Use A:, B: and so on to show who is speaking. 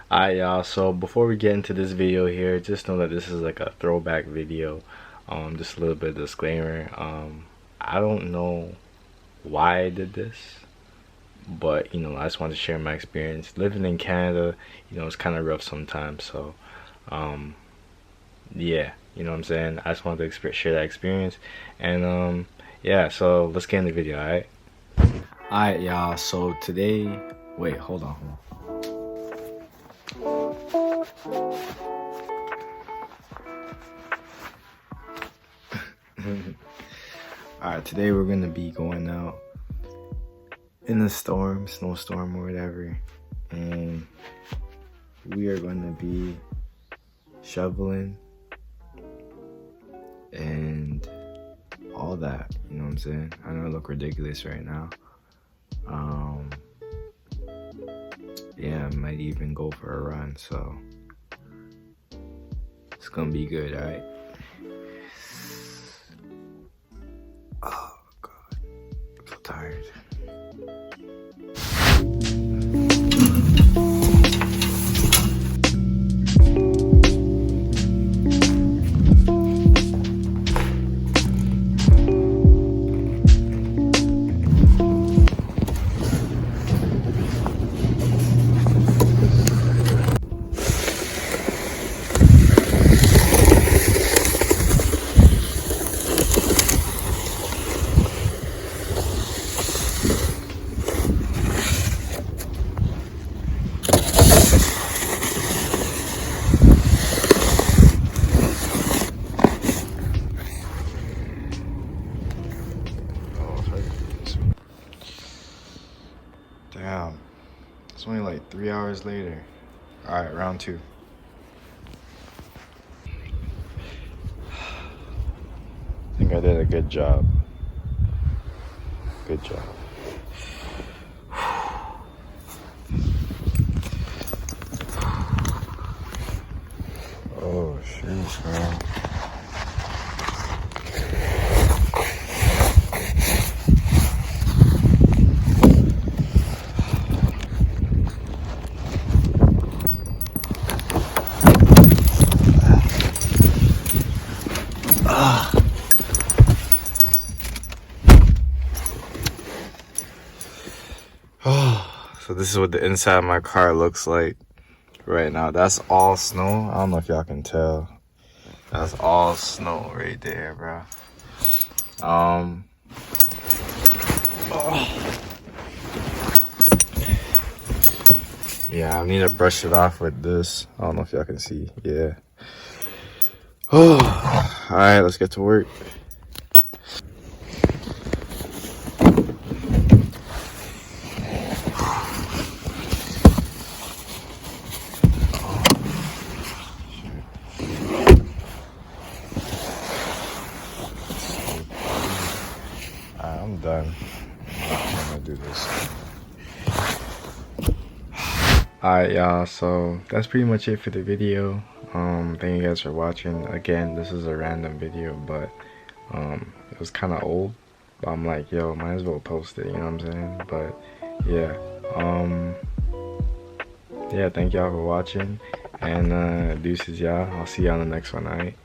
A: Alright, y'all, so before we get into this video here, just know that this is like a throwback video. Just a little bit of disclaimer. I don't know why I did this, but I just wanted to share my experience living in Canada. It's kind of rough sometimes, so yeah, you know what I'm saying. I just wanted to share that experience, and yeah, so let's get in the video. Alright, y'all, so today, wait, hold on. Alright, today we're gonna be going out in the snowstorm or whatever, and we are gonna be shoveling and all that, you know what I'm saying? I know I look ridiculous right now. Yeah, I might even go for a run, so it's gonna be good, alright? Oh god, I'm so tired. Damn, it's only like 3 hours later. All right, round two. I think I did a good job. Good job. Oh, shoot, man. So this is what the inside of my car looks like right now. That's all snow. I don't know if y'all can tell. That's all snow right there, bro. Yeah, I need to brush it off with this. I don't know if y'all can see. Yeah. Oh, all right, let's get to work. I'm done. I'm gonna do this. Alright, y'all, so that's pretty much it for the video. Thank you guys for watching. Again, this is a random video, but it was kind of old, but I'm like, yo, might as well post it, you know what I'm saying? But yeah, yeah, thank y'all for watching, and deuces, y'all. I'll see y'all on the next one. Alright.